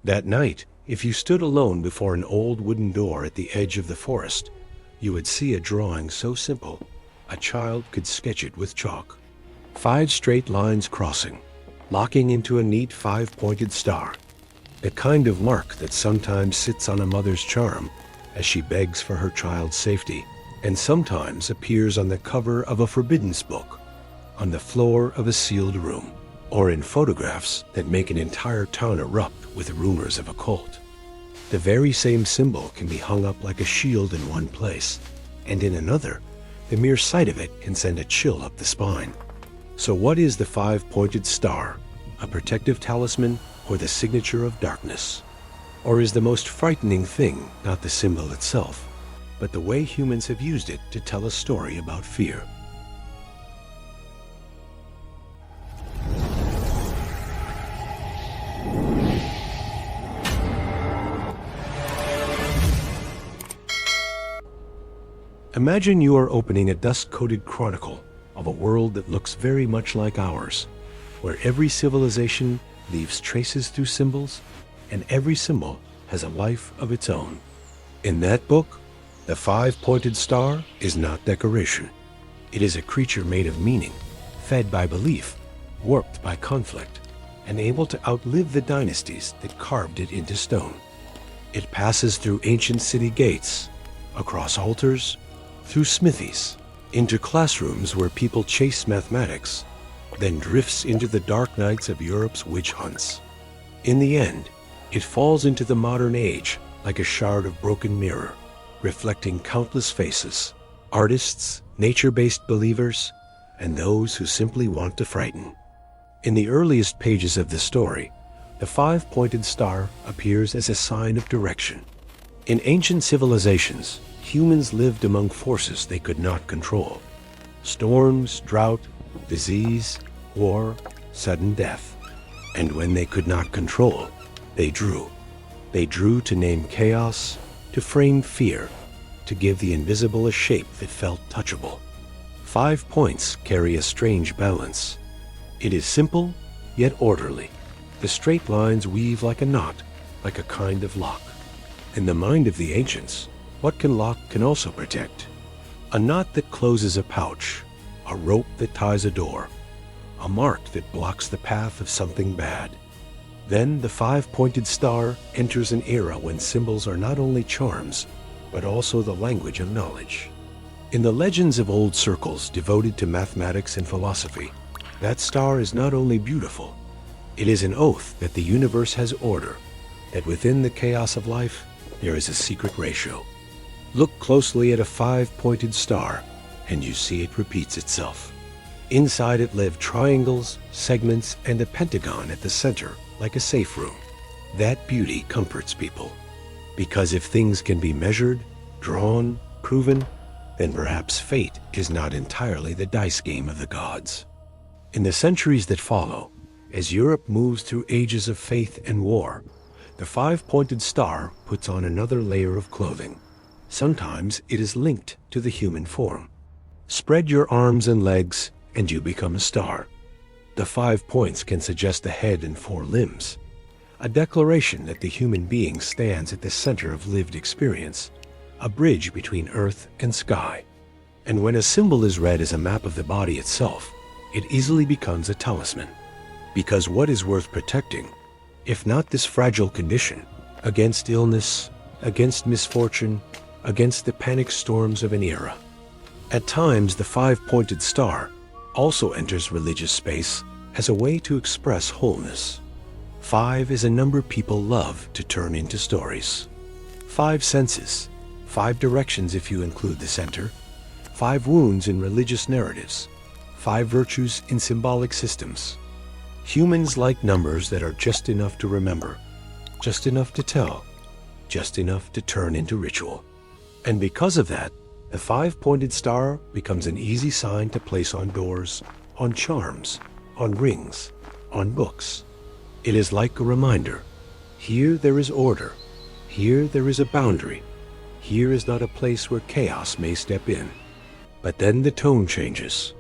That night, if you stood alone before an old wooden door at the edge of the forest, you would see a drawing so simple, a child could sketch it with chalk. 5 straight lines crossing, locking into a neat 5-pointed star. The kind of mark that sometimes sits on a mother's charm as she begs for her child's safety, and sometimes appears on the cover of a forbidden book, on the floor of a sealed room, or in photographs that make an entire town erupt with rumors of occult. The very same symbol can be hung up like a shield in one place, and in another, the mere sight of it can send a chill up the spine. So what is the 5-pointed star? A protective talisman or the signature of darkness? Or is the most frightening thing not the symbol itself, but the way humans have used it to tell a story about fear? Imagine you are opening a dust-coated chronicle of a world that looks very much like ours, where every civilization leaves traces through symbols, and every symbol has a life of its own. In that book, the 5-pointed star is not decoration. It is a creature made of meaning, fed by belief, warped by conflict, and able to outlive the dynasties that carved it into stone. It passes through ancient city gates, across altars, through smithies, into classrooms where people chase mathematics, then drifts into the dark nights of Europe's witch hunts. In the end, it falls into the modern age like a shard of broken mirror, reflecting countless faces, artists, nature-based believers, and those who simply want to frighten. In the earliest pages of the story, the 5-pointed star appears as a sign of direction. In ancient civilizations, humans lived among forces they could not control. Storms, drought, disease, war, sudden death. And when they could not control, they drew. They drew to name chaos, to frame fear, to give the invisible a shape that felt touchable. 5 points carry a strange balance. It is simple, yet orderly. The straight lines weave like a knot, like a kind of lock. In the mind of the ancients, what can lock can also protect. A knot that closes a pouch, a rope that ties a door, a mark that blocks the path of something bad. Then the 5-pointed star enters an era when symbols are not only charms, but also the language of knowledge. In the legends of old circles devoted to mathematics and philosophy, that star is not only beautiful, it is an oath that the universe has order, that within the chaos of life, there is a secret ratio. Look closely at a 5-pointed star, and you see it repeats itself. Inside it live triangles, segments, and a pentagon at the center, like a safe room. That beauty comforts people. Because if things can be measured, drawn, proven, then perhaps fate is not entirely the dice game of the gods. In the centuries that follow, as Europe moves through ages of faith and war, the 5-pointed star puts on another layer of clothing. Sometimes it is linked to the human form. Spread your arms and legs, and you become a star. The 5 points can suggest a head and 4 limbs, a declaration that the human being stands at the center of lived experience, a bridge between earth and sky. And when a symbol is read as a map of the body itself, it easily becomes a talisman. Because what is worth protecting, if not this fragile condition, against illness, against misfortune, against the panic storms of an era? At times, the 5-pointed star also enters religious space as a way to express wholeness. 5 is a number people love to turn into stories. 5 senses, 5 directions if you include the center, 5 wounds in religious narratives, 5 virtues in symbolic systems. Humans like numbers that are just enough to remember, just enough to tell, just enough to turn into ritual. And because of that, the 5-pointed star becomes an easy sign to place on doors, on charms, on rings, on books. It is like a reminder. Here there is order. Here there is a boundary. Here is not a place where chaos may step in. But then the tone changes.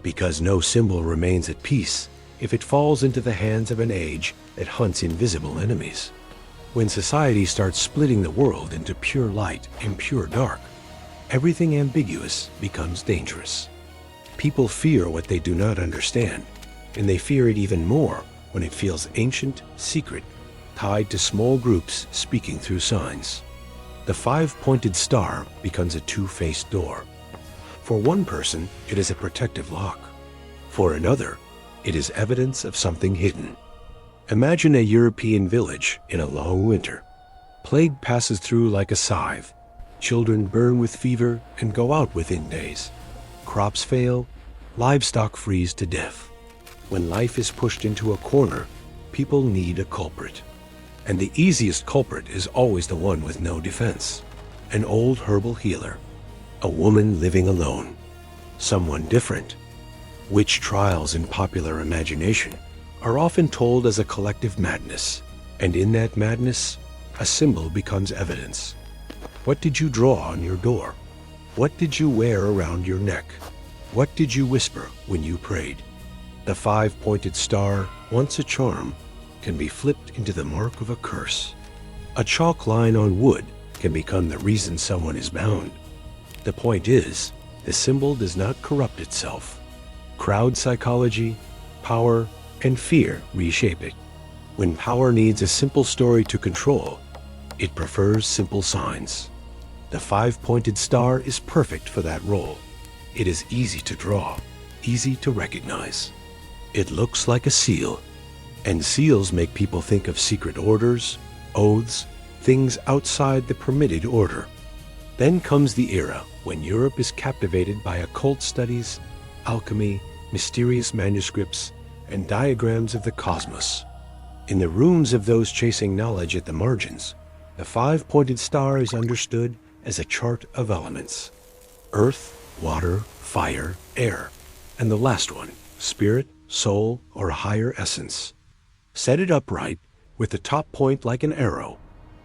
Because no symbol remains at peace if it falls into the hands of an age that hunts invisible enemies. When society starts splitting the world into pure light and pure dark, everything ambiguous becomes dangerous. People fear what they do not understand, and they fear it even more when it feels ancient, secret, tied to small groups speaking through signs. The five-pointed star becomes a two-faced door. For one person, it is a protective lock. For another, it is evidence of something hidden. Imagine a European village in a long winter. Plague passes through like a scythe. Children burn with fever and go out within days. Crops fail, livestock freeze to death. When life is pushed into a corner, people need a culprit. And the easiest culprit is always the one with no defense. An old herbal healer. A woman living alone. Someone different. Witch trials in popular imagination are often told as a collective madness, and in that madness, a symbol becomes evidence. What did you draw on your door? What did you wear around your neck? What did you whisper when you prayed? The five-pointed star, once a charm, can be flipped into the mark of a curse. A chalk line on wood can become the reason someone is bound. The point is, the symbol does not corrupt itself. Crowd psychology, power, and fear reshape it. When power needs a simple story to control, it prefers simple signs. The five-pointed star is perfect for that role. It is easy to draw, easy to recognize. It looks like a seal, and seals make people think of secret orders, oaths, things outside the permitted order. Then comes the era when Europe is captivated by occult studies, alchemy, mysterious manuscripts, and diagrams of the cosmos. In the rooms of those chasing knowledge at the margins, the five-pointed star is understood as a chart of elements. Earth, water, fire, air, and the last one, spirit, soul, or higher essence. Set it upright with the top point like an arrow,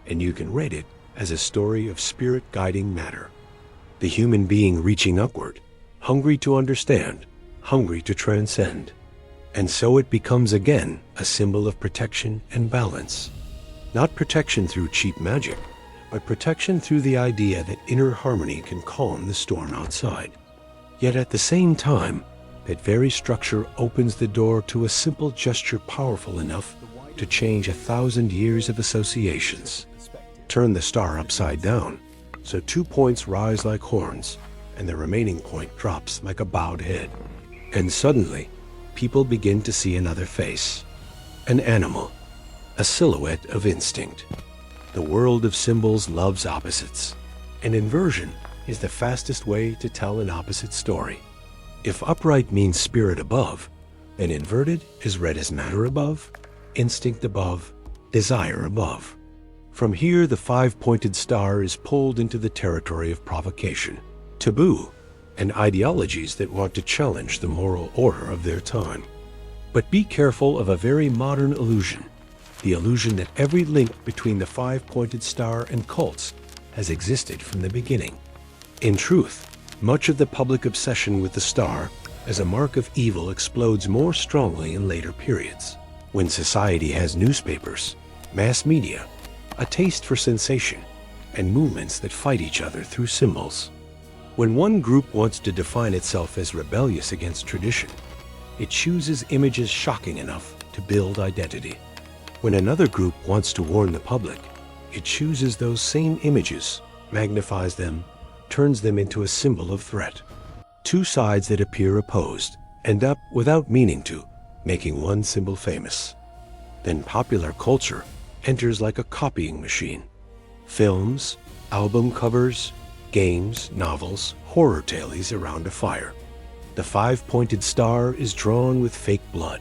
and you can read it as a story of spirit guiding matter. The human being reaching upward, hungry to understand, hungry to transcend. And so it becomes again a symbol of protection and balance. Not protection through cheap magic, but protection through the idea that inner harmony can calm the storm outside. Yet at the same time, that very structure opens the door to a simple gesture powerful enough to change 1,000 years of associations. Turn the star upside down, so 2 points rise like horns, and the remaining point drops like a bowed head. And suddenly, people begin to see another face. An animal. A silhouette of instinct. The world of symbols loves opposites, and inversion is the fastest way to tell an opposite story. If upright means spirit above, then inverted is read as matter above, instinct above, desire above. From here, the five-pointed star is pulled into the territory of provocation, taboo, and ideologies that want to challenge the moral order of their time. But be careful of a very modern illusion, the illusion that every link between the five-pointed star and cults has existed from the beginning. In truth, much of the public obsession with the star as a mark of evil explodes more strongly in later periods, when society has newspapers, mass media, a taste for sensation, and movements that fight each other through symbols. When one group wants to define itself as rebellious against tradition, it chooses images shocking enough to build identity. When another group wants to warn the public, it chooses those same images, magnifies them, turns them into a symbol of threat. Two sides that appear opposed end up, without meaning to, making one symbol famous. Then popular culture enters like a copying machine. Films, album covers, games, novels, horror tales around a fire. The five-pointed star is drawn with fake blood,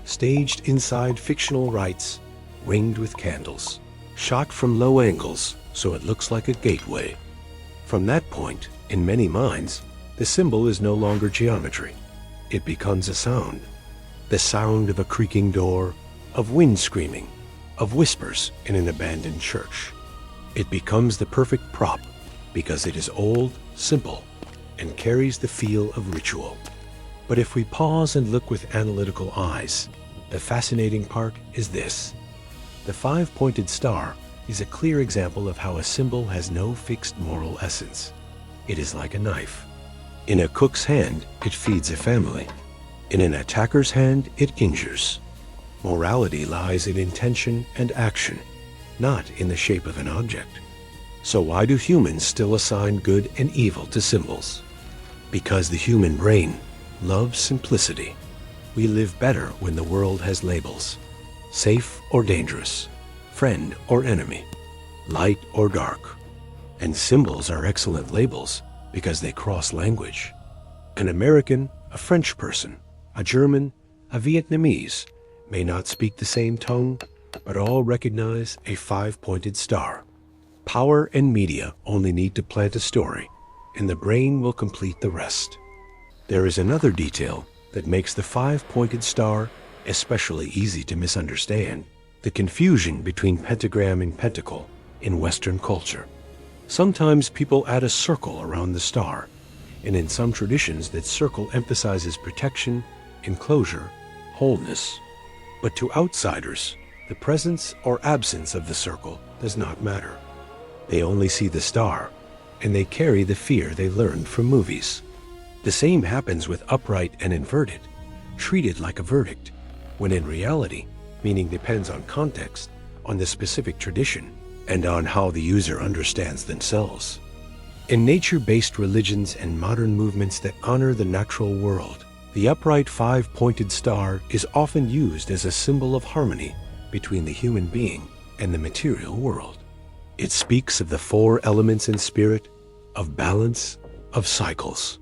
staged inside fictional rites, ringed with candles, shot from low angles so it looks like a gateway. From that point, in many minds, the symbol is no longer geometry. It becomes a sound. The sound of a creaking door, of wind screaming, of whispers in an abandoned church. It becomes the perfect prop because it is old, simple, and carries the feel of ritual. But if we pause and look with analytical eyes, the fascinating part is this. The five-pointed star is a clear example of how a symbol has no fixed moral essence. It is like a knife. In a cook's hand, it feeds a family. In an attacker's hand, it injures. Morality lies in intention and action, not in the shape of an object. So why do humans still assign good and evil to symbols? Because the human brain loves simplicity. We live better when the world has labels. Safe or dangerous, friend or enemy, light or dark. And symbols are excellent labels because they cross language. An American, a French person, a German, a Vietnamese may not speak the same tongue, but all recognize a five-pointed star. Power and media only need to plant a story, and the brain will complete the rest. There is another detail that makes the five-pointed star especially easy to misunderstand: the confusion between pentagram and pentacle in Western culture. Sometimes people add a circle around the star, and in some traditions that circle emphasizes protection, enclosure, wholeness. But to outsiders, the presence or absence of the circle does not matter. They only see the star, and they carry the fear they learned from movies. The same happens with upright and inverted, treated like a verdict, when in reality, meaning depends on context, on the specific tradition, and on how the user understands themselves. In nature-based religions and modern movements that honor the natural world, the upright five-pointed star is often used as a symbol of harmony between the human being and the material world. It speaks of the four elements in spirit, of balance, of cycles.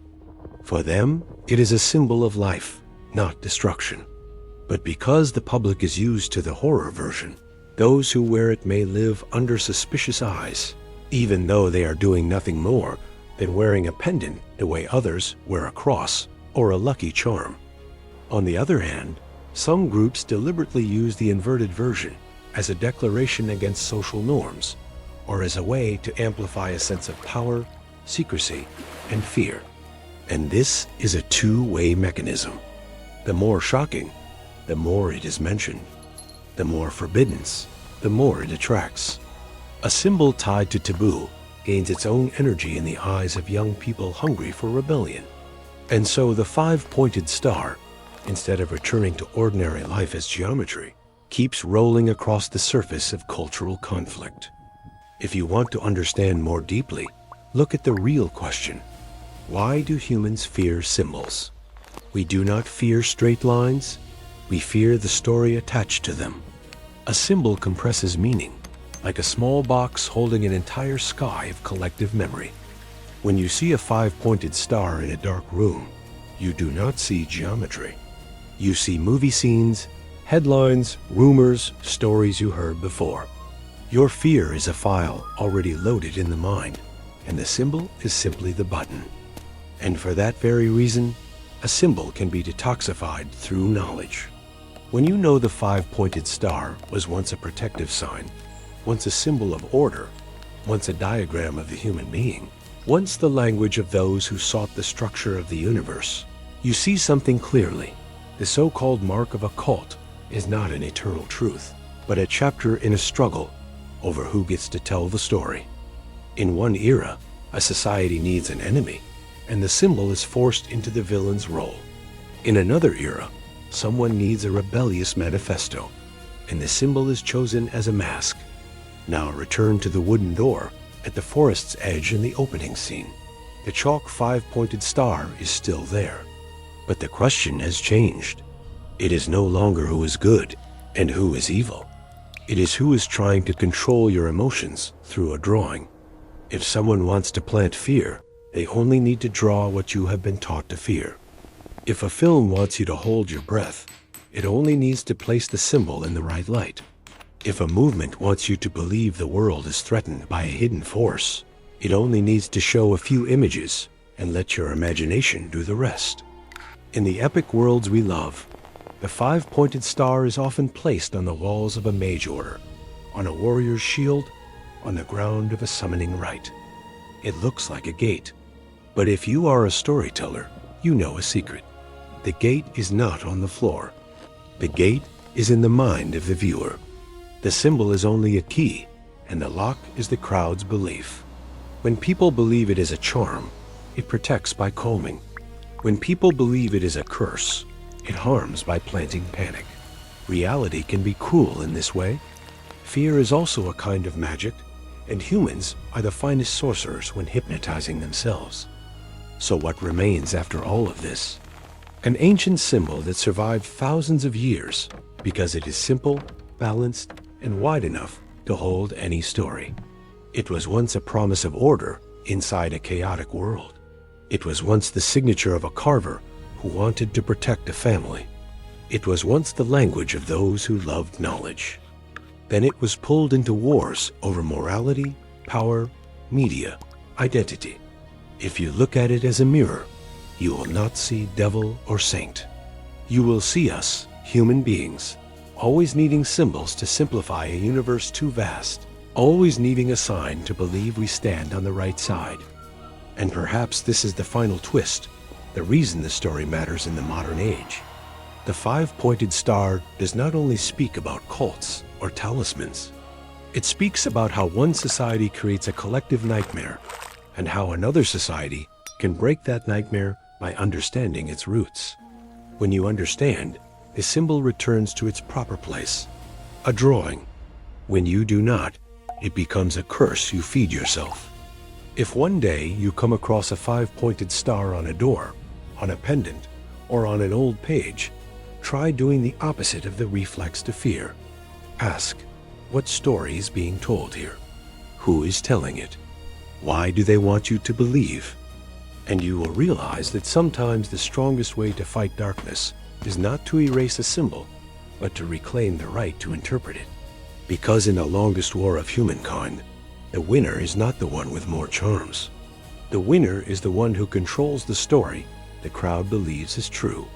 For them, it is a symbol of life, not destruction. But because the public is used to the horror version, those who wear it may live under suspicious eyes, even though they are doing nothing more than wearing a pendant the way others wear a cross or a lucky charm. On the other hand, some groups deliberately use the inverted version as a declaration against social norms, or as a way to amplify a sense of power, secrecy, and fear. And this is a two-way mechanism. The more shocking, the more it is mentioned. The more forbiddance, the more it attracts. A symbol tied to taboo gains its own energy in the eyes of young people hungry for rebellion. And so the five-pointed star, instead of returning to ordinary life as geometry, keeps rolling across the surface of cultural conflict. If you want to understand more deeply, look at the real question. Why do humans fear symbols? We do not fear straight lines. We fear the story attached to them. A symbol compresses meaning, like a small box holding an entire sky of collective memory. When you see a five-pointed star in a dark room, you do not see geometry. You see movie scenes, headlines, rumors, stories you heard before. Your fear is a file already loaded in the mind, and the symbol is simply the button. And for that very reason, a symbol can be detoxified through knowledge. When you know the five-pointed star was once a protective sign, once a symbol of order, once a diagram of the human being, once the language of those who sought the structure of the universe, you see something clearly. The so-called mark of occult is not an eternal truth, but a chapter in a struggle over who gets to tell the story. In one era, a society needs an enemy, and the symbol is forced into the villain's role. In another era, someone needs a rebellious manifesto, and the symbol is chosen as a mask. Now return to the wooden door at the forest's edge in the opening scene. The chalk five-pointed star is still there, but the question has changed. It is no longer who is good and who is evil. It is who is trying to control your emotions through a drawing. If someone wants to plant fear, they only need to draw what you have been taught to fear. If a film wants you to hold your breath, it only needs to place the symbol in the right light. If a movement wants you to believe the world is threatened by a hidden force, it only needs to show a few images and let your imagination do the rest. In the epic worlds we love, the five-pointed star is often placed on the walls of a mage order, on a warrior's shield, on the ground of a summoning rite. It looks like a gate, but if you are a storyteller, you know a secret. The gate is not on the floor. The gate is in the mind of the viewer. The symbol is only a key, and the lock is the crowd's belief. When people believe it is a charm, it protects by calming. When people believe it is a curse, it harms by planting panic. Reality can be cruel in this way. Fear is also a kind of magic, and humans are the finest sorcerers when hypnotizing themselves. So what remains after all of this? An ancient symbol that survived thousands of years because it is simple, balanced, and wide enough to hold any story. It was once a promise of order inside a chaotic world. It was once the signature of a carver who wanted to protect a family. It was once the language of those who loved knowledge. Then it was pulled into wars over morality, power, media, identity. If you look at it as a mirror, you will not see devil or saint. You will see us, human beings, always needing symbols to simplify a universe too vast, always needing a sign to believe we stand on the right side. And perhaps this is the final twist, the reason the story matters in the modern age. The five-pointed star does not only speak about cults or talismans. It speaks about how one society creates a collective nightmare, and how another society can break that nightmare by understanding its roots. When you understand, the symbol returns to its proper place, a drawing. When you do not, it becomes a curse you feed yourself. If one day you come across a five-pointed star on a door, on a pendant, or on an old page, try doing the opposite of the reflex to fear. Ask, what story is being told here? Who is telling it? Why do they want you to believe? And you will realize that sometimes the strongest way to fight darkness is not to erase a symbol, but to reclaim the right to interpret it. Because in the longest war of humankind, the winner is not the one with more charms. The winner is the one who controls the story the crowd believes is true.